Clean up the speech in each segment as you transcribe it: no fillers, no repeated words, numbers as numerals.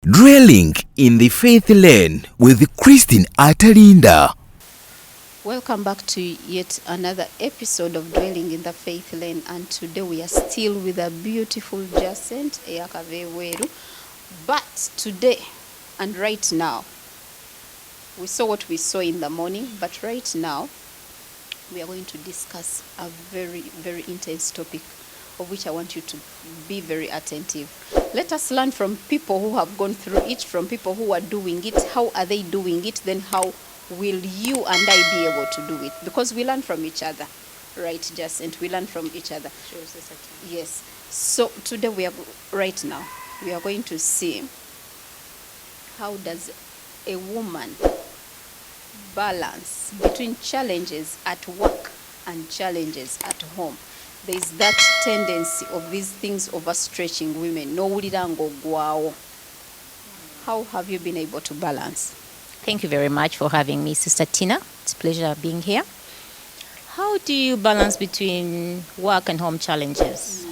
Dwelling in the Faith Lane with Christine Atalinda. Welcome back to yet another episode of Dwelling in the Faith Lane, and today we are still with a beautiful Jascent Eyakaveweru. But today and right now, we saw what we saw in the morning, but right now we are going to discuss a very, very intense topic of which I want you to be very attentive. Let us learn from people who have gone through it, from people who are doing it. How are they doing it? Then how will you and I be able to do it? Because we learn from each other, right, Jascent? We learn from each other. Sure, Sister Tina. Yes. So today we are going to see how does a woman balance between challenges at work and challenges at home. There is that tendency of these things overstretching women. No ulirango gwao. How have you been able to balance? Thank you very much for having me, Sister Tina. It's a pleasure being here. How do you balance between work and home challenges?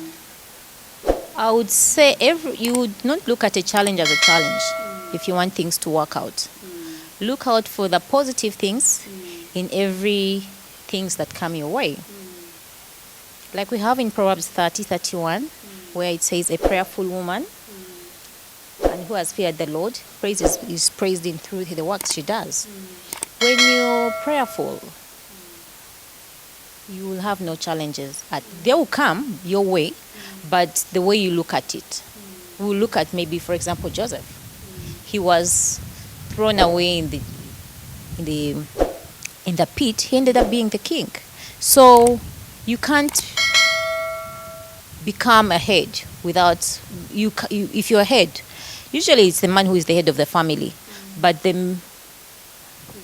I would say you would not look at a challenge as a challenge if you want things to work out. Look out for the positive things in every things that come your way. Like we have in Proverbs 30:31, where it says, a prayerful woman and who has feared the Lord is praised in through the works she does. When you're prayerful, you will have no challenges. They will come your way, but the way you look at it. We'll look at maybe, for example, Joseph. He was thrown away in the pit. He ended up being the king. So you can't become a head without you. If you're a head, usually it's the man who is the head of the family, but the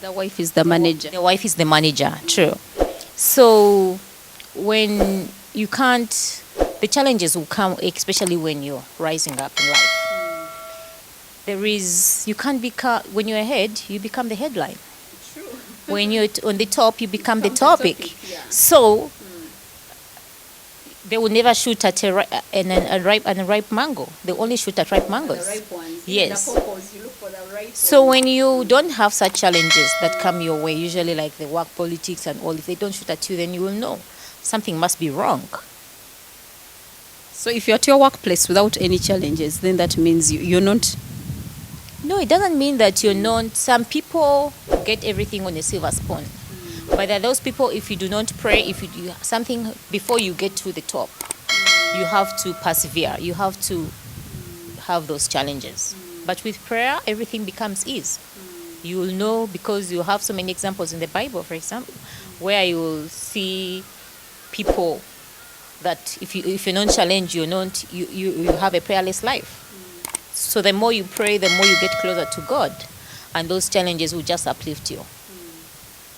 wife is the manager. The wife is the manager. True. So when you can't, the challenges will come, especially when you're rising up in life. You can't become, when you're a head, you become the headline. True. When you're on the top, you become the topic. Yeah. So they will never shoot at a ripe mango. They only shoot at ripe mangoes. The ripe ones. Yes. The purpose, you look for the ripe So ones. when you don't have such challenges that come your way, usually like the work politics and all, if they don't shoot at you, then you will know something must be wrong. So if you're at your workplace without any challenges, then that means you're not. No, it doesn't mean that you're not. Some people get everything on a silver spoon. But there are those people, if you do not pray, if you do something before you get to the top, you have to persevere. You have to have those challenges. But with prayer, everything becomes ease. You will know, because you have so many examples in the Bible, for example, where you will see people that if you're not challenged, you have a prayerless life. So the more you pray, the more you get closer to God, and those challenges will just uplift you.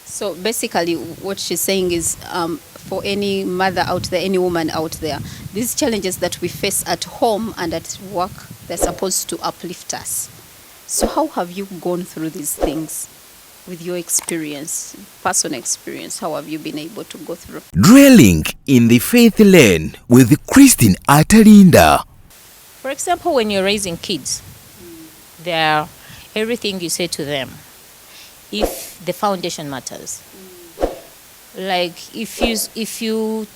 So basically what she's saying is, for any mother out there, any woman out there, these challenges that we face at home and at work, they're supposed to uplift us. So how have you gone through these things with your experience, personal experience? How have you been able to go through? Dwelling in the Faith Lane with Christine Atalinda. For example, when you're raising kids, everything you say to them, if the foundation matters, like if you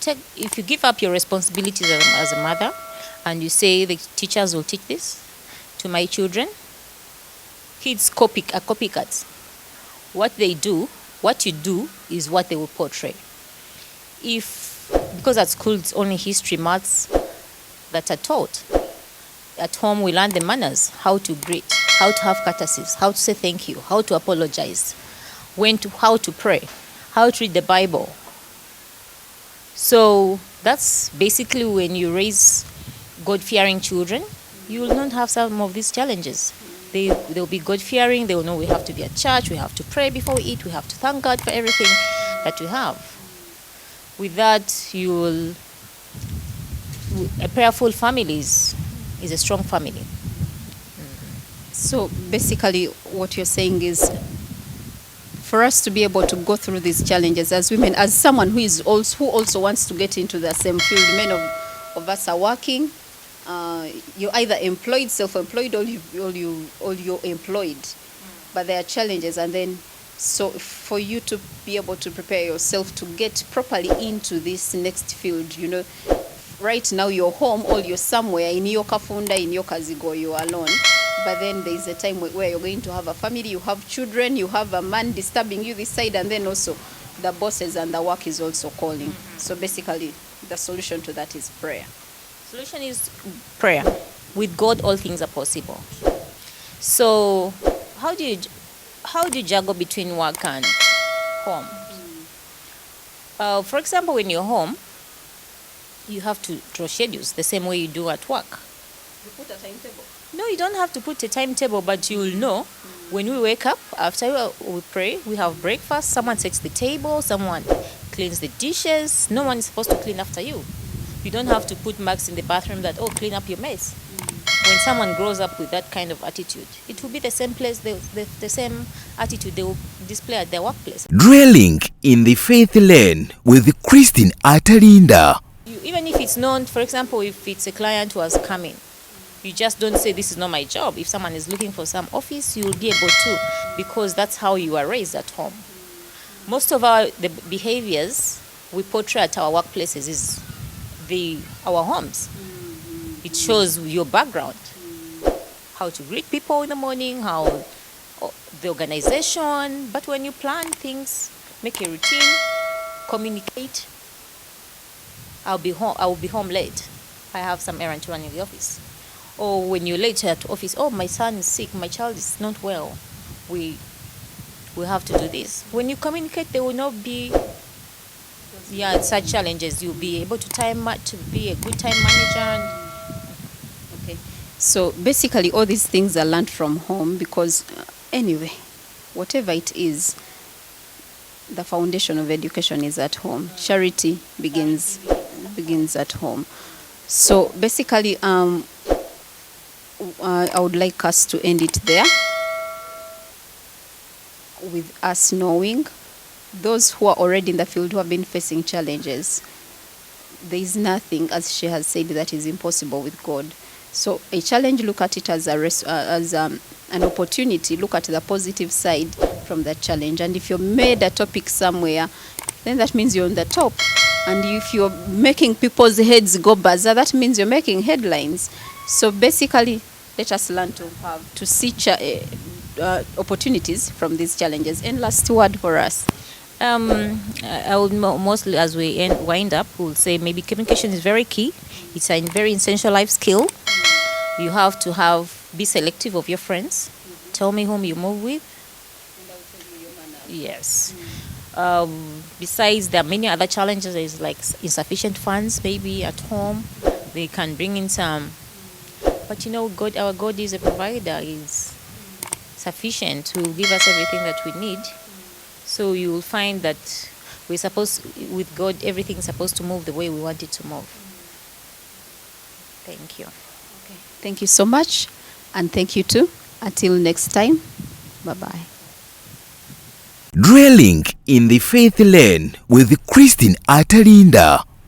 give up your responsibilities as a mother, and you say the teachers will teach this to my children, kids are copycats. What you do is what they will portray. Because at school it's only history, maths that are taught. At home we learn the manners, how to greet, how to have courtesies, how to say thank you, how to apologize, how to pray, how to read the Bible. So that's basically when you raise God-fearing children, you will not have some of these challenges. They'll be God-fearing. They will know we have to be at church, we have to pray before we eat, we have to thank God for everything that we have. With that, a prayerful family is a strong family. So basically what you're saying is, for us to be able to go through these challenges as women, as someone who also wants to get into the same field, many of us are working, you're either employed, self-employed, or you're employed. But there are challenges, and then so for you to be able to prepare yourself to get properly into this next field, right now you're home or you're somewhere in your kafunda, in your kazigo, you're alone. But then there's a time where you're going to have a family, you have children, you have a man disturbing you this side, and then also the bosses and the work is also calling. So basically, the solution to that is prayer. Solution is prayer. With God, all things are possible. So, how do you juggle between work and home? For example, when you're home, you have to draw schedules the same way you do at work. You put a timetable? No, you don't have to put a timetable, but you'll know when we wake up, after we pray, we have breakfast, someone sets the table, someone cleans the dishes. No one is supposed to clean after you. You don't have to put marks in the bathroom that, clean up your mess. When someone grows up with that kind of attitude, it will be the same place, the same attitude they will display at their workplace. Dwelling in the faith lane with Christine Atalinda. Even if it's known, for example, if it's a client who has come in, you just don't say, this is not my job. If someone is looking for some office, you'll be able to, because that's how you are raised at home. Most of the behaviors we portray at our workplaces is our homes. It shows your background, how to greet people in the morning, how the organization. But when you plan things, make a routine, communicate. I will be home late. I have some errand to run in the office. Or when you're late at office, my son is sick, my child is not well. We have to do this. When you communicate, there will not be such challenges. You'll be able to be a good time manager. Okay. So basically all these things are learned from home because anyway, whatever it is, the foundation of education is at home. Charity begins at home. So basically, I would like us to end it there, with us knowing those who are already in the field, who have been facing challenges. There is nothing, as she has said, that is impossible with God. So a challenge, look at it as an opportunity. Look at the positive side from that challenge. And if you're made a topic somewhere, then that means you're on the top. And if you're making people's heads go buzzer, that means you're making headlines. So basically, let us learn to see opportunities from these challenges. And last word for us. I would mostly, as we wind up, we'll say maybe communication is very key. It's a very essential life skill. You have to be selective of your friends. Tell me whom you move with. Yes. Besides, there are many other challenges. There's like insufficient funds, maybe at home. They can bring in some. But God, our God is a provider. He's sufficient to give us everything that we need. So you will find that with God, everything's supposed to move the way we want it to move. Thank you. Okay. Thank you so much. And thank you too. Until next time. Bye-bye. Dwelling in the faith lane with Christine Atalinda.